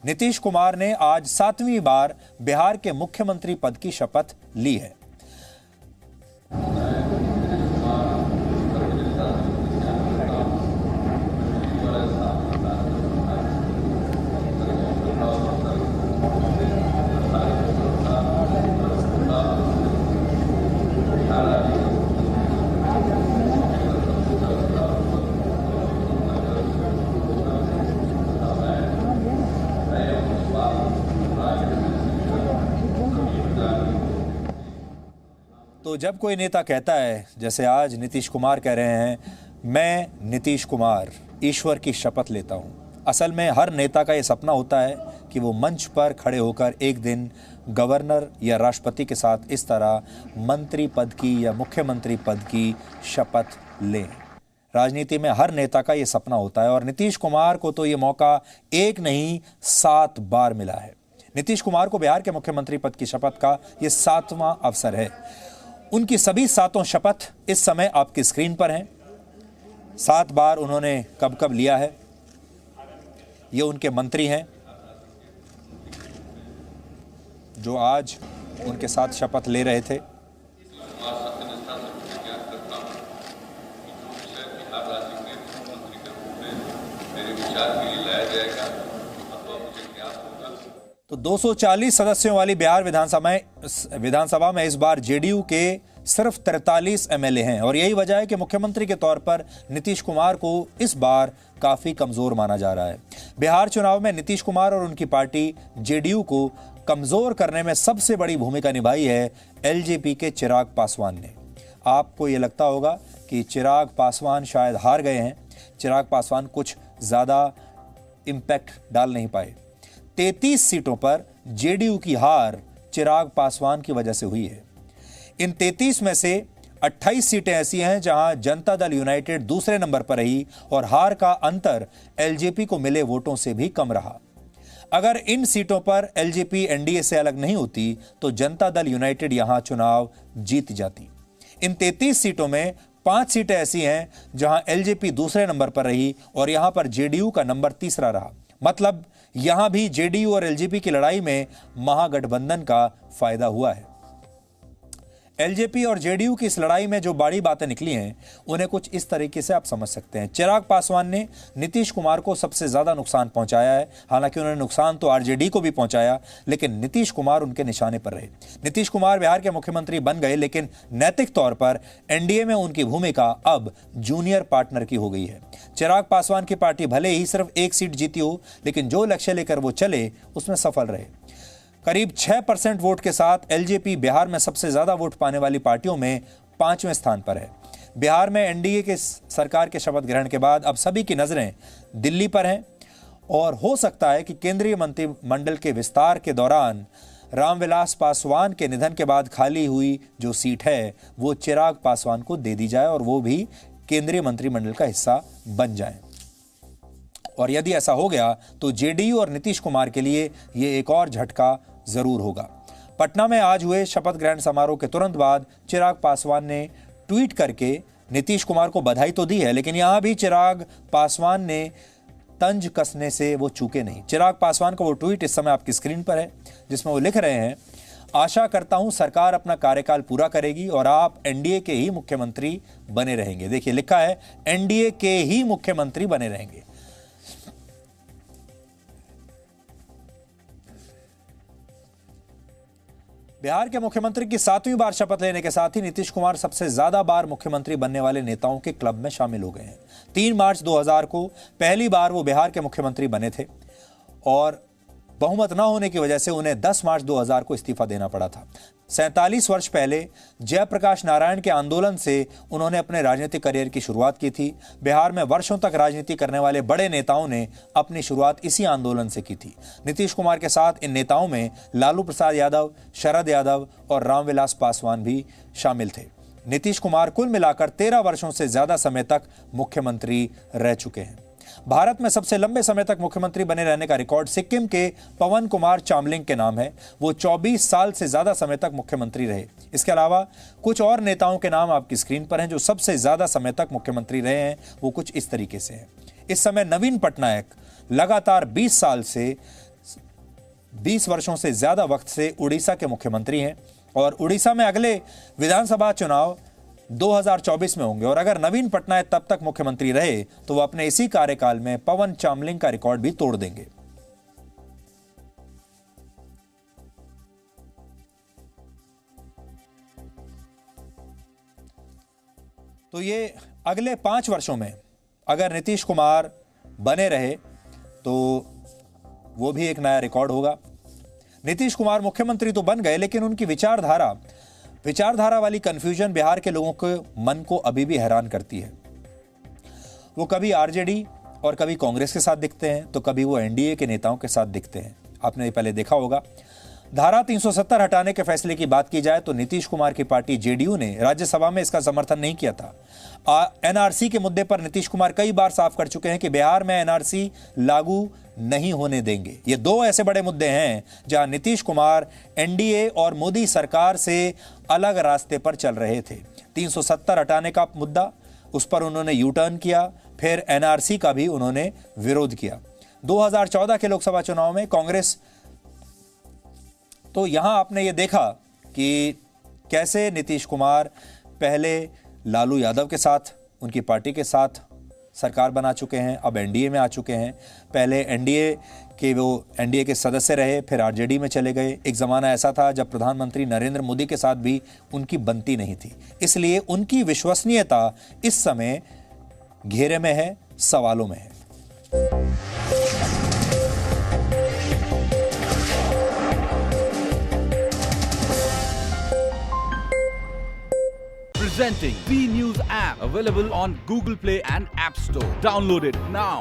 नीतीश कुमार ने आज 7वीं बार बिहार के मुख्यमंत्री पद की शपथ ली है। तो जब कोई नेता कहता है, जैसे आज नीतीश कुमार कह रहे हैं, मैं नीतीश कुमार ईश्वर की शपथ लेता हूं, असल में हर नेता का ये सपना होता है कि वो मंच पर खड़े होकर एक दिन गवर्नर या राष्ट्रपति के साथ इस तरह मंत्री पद की या मुख्यमंत्री पद की शपथ लें। राजनीति में हर नेता का ये सपना होता है और नीतीश कुमार को तो ये मौका एक नहीं 7 बार मिला है। नीतीश कुमार को बिहार के मुख्यमंत्री पद की शपथ का ये 7वां अवसर है। उनकी सभी 7 शपथ इस समय आपकी स्क्रीन पर हैं। 7 बार उन्होंने कब कब लिया है। ये उनके मंत्री हैं जो आज उनके साथ शपथ ले रहे थे। तो 240 सदस्यों वाली बिहार विधानसभा में इस बार जेडीयू के सिर्फ 43 एमएलए हैं और यही वजह है कि मुख्यमंत्री के तौर पर नीतीश कुमार को इस बार काफी कमजोर माना जा रहा है। बिहार चुनाव में नीतीश कुमार और उनकी पार्टी जेडीयू को कमजोर करने में सबसे बड़ी भूमिका निभाई है एलजेपी के चिराग पासवान ने। आपको यह लगता होगा कि चिराग पासवान शायद हार गए हैं। चिराग पासवान कुछ ज्यादा इंपैक्ट डाल नहीं पाए। 33 सीटों पर जेडीयू की हार चिराग पासवान की वजह से हुई है। इन 33 में से 28 सीटें ऐसी हैं जहां जनता दल यूनाइटेड दूसरे नंबर पर रही और हार का अंतर एलजेपी को मिले वोटों से भी कम रहा। अगर इन सीटों पर एलजेपी एनडीए से अलग नहीं होती तो जनता दल यूनाइटेड यहां चुनाव जीत जाती। इन 33 सीटों में 5 सीटें ऐसी हैं जहां एलजेपी दूसरे नंबर पर रही और यहां पर जेडीयू का नंबर तीसरा रहा। मतलब यहां भी जेडीयू और एलजेपी की लड़ाई में महागठबंधन का फायदा हुआ है। एलजेपी और जेडीयू की इस लड़ाई में जो बड़ी बातें निकली हैं उन्हें कुछ इस तरीके से आप समझ सकते हैं। चिराग पासवान ने नीतीश कुमार को सबसे ज्यादा नुकसान पहुंचाया है। हालांकि उन्होंने नुकसान तो आरजेडी को भी पहुंचाया, लेकिन नीतीश कुमार उनके निशाने पर रहे। नीतीश कुमार बिहार के मुख्यमंत्री बन गए, लेकिन नैतिक तौर पर एनडीए में उनकी भूमिका अब जूनियर पार्टनर की हो गई है। चिराग पासवान की पार्टी भले ही सिर्फ 1 सीट जीती हो, लेकिन जो लक्ष्य लेकर वो चले उसमें सफल रहे। करीब 6% वोट के साथ एलजेपी बिहार में सबसे ज्यादा वोट पाने वाली पार्टियों में 5वें स्थान पर है। बिहार में एनडीए के सरकार के शपथ ग्रहण के बाद अब सभी की नजरें दिल्ली पर हैं और हो सकता है कि केंद्रीय मंत्रिमंडल के विस्तार के दौरान रामविलास पासवान के निधन के बाद खाली हुई जो सीट है वो चिराग पासवान को दे दी जाए और वो भी केंद्रीय मंत्रिमंडल का हिस्सा बन जाए। और यदि ऐसा हो गया तो जेडीयू और नीतीश कुमार के लिए ये एक और झटका जरूर होगा। पटना में आज हुए शपथ ग्रहण समारोह के तुरंत बाद चिराग पासवान ने ट्वीट करके नीतीश कुमार को बधाई तो दी है, लेकिन यहां भी चिराग पासवान ने तंज कसने से वो चूके नहीं। चिराग पासवान का वो ट्वीट इस समय आपकी स्क्रीन पर है, जिसमें वो लिख रहे हैं, आशा करता हूं सरकार अपना कार्यकाल पूरा करेगी और आप एनडीए के ही मुख्यमंत्री बने रहेंगे। देखिए लिखा है एनडीए के ही मुख्यमंत्री बने रहेंगे। बिहार के मुख्यमंत्री की 7वीं बार शपथ लेने के साथ ही नीतीश कुमार सबसे ज्यादा बार मुख्यमंत्री बनने वाले नेताओं के क्लब में शामिल हो गए हैं। 3 मार्च 2000 को पहली बार वो बिहार के मुख्यमंत्री बने थे और बहुमत न होने की वजह से उन्हें 10 मार्च 2000 को इस्तीफा देना पड़ा था। 47 वर्ष पहले जयप्रकाश नारायण के आंदोलन से उन्होंने अपने राजनीतिक करियर की शुरुआत की थी। बिहार में वर्षों तक राजनीति करने वाले बड़े नेताओं ने अपनी शुरुआत इसी आंदोलन से की थी। नीतीश कुमार के साथ इन नेताओं में लालू प्रसाद यादव, शरद यादव और रामविलास पासवान भी शामिल थे। नीतीश कुमार कुल मिलाकर 13 वर्षों से ज्यादा समय तक मुख्यमंत्री रह चुके हैं। भारत में सबसे लंबे समय तक मुख्यमंत्री बने रहने का रिकॉर्ड सिक्किम के पवन कुमार चामलिंग के नाम है। वो 24 साल से ज्यादा समय तक मुख्यमंत्री रहे। इसके अलावा कुछ और नेताओं के नाम आपकी स्क्रीन पर हैं जो सबसे ज्यादा समय तक मुख्यमंत्री रहे हैं। वो कुछ इस तरीके से हैं। इस समय नवीन पटनायक लगातार 20 साल से 20 वर्षों से ज्यादा वक्त से उड़ीसा के मुख्यमंत्री हैं और उड़ीसा में अगले विधानसभा चुनाव 2024 में होंगे और अगर नवीन पटनायक तब तक मुख्यमंत्री रहे तो वो अपने इसी कार्यकाल में पवन चामलिंग का रिकॉर्ड भी तोड़ देंगे। तो ये अगले 5 वर्षों में अगर नीतीश कुमार बने रहे तो वो भी एक नया रिकॉर्ड होगा। नीतीश कुमार मुख्यमंत्री तो बन गए लेकिन उनकी विचारधारा वाली कंफ्यूजन बिहार के लोगों के मन को अभी भी हैरान करती है। वो कभी आरजेडी और कभी कांग्रेस के साथ दिखते हैं तो कभी वो एनडीए के नेताओं के साथ दिखते हैं। आपने पहले देखा होगा। धारा 370 हटाने के फैसले की बात की जाए तो नीतीश कुमार की पार्टी जेडीयू ने राज्यसभा में इसका समर्थन नहीं किया था। एनआरसी के मुद्दे पर नीतीश कुमार कई बार साफ कर चुके हैं कि बिहार में एनआरसी लागू नहीं होने देंगे। ये 2 ऐसे बड़े मुद्दे हैं जहां नीतीश कुमार एनडीए और मोदी सरकार से अलग रास्ते पर चल रहे थे। 370 हटाने का मुद्दा, उस पर उन्होंने यू टर्न किया, फिर एनआरसी का भी उन्होंने विरोध किया। 2014 के लोकसभा चुनाव में कांग्रेस, तो यहां आपने ये देखा कि कैसे नीतीश कुमार पहले लालू यादव के साथ, उनकी पार्टी के साथ सरकार बना चुके हैं, अब एनडीए में आ चुके हैं। पहले एनडीए के सदस्य रहे, फिर आरजेडी में चले गए। एक ज़माना ऐसा था जब प्रधानमंत्री नरेंद्र मोदी के साथ भी उनकी बनती नहीं थी, इसलिए उनकी विश्वसनीयता इस समय घेरे में है, सवालों में है। Presenting B News app, available on Google Play and App Store. Download it now.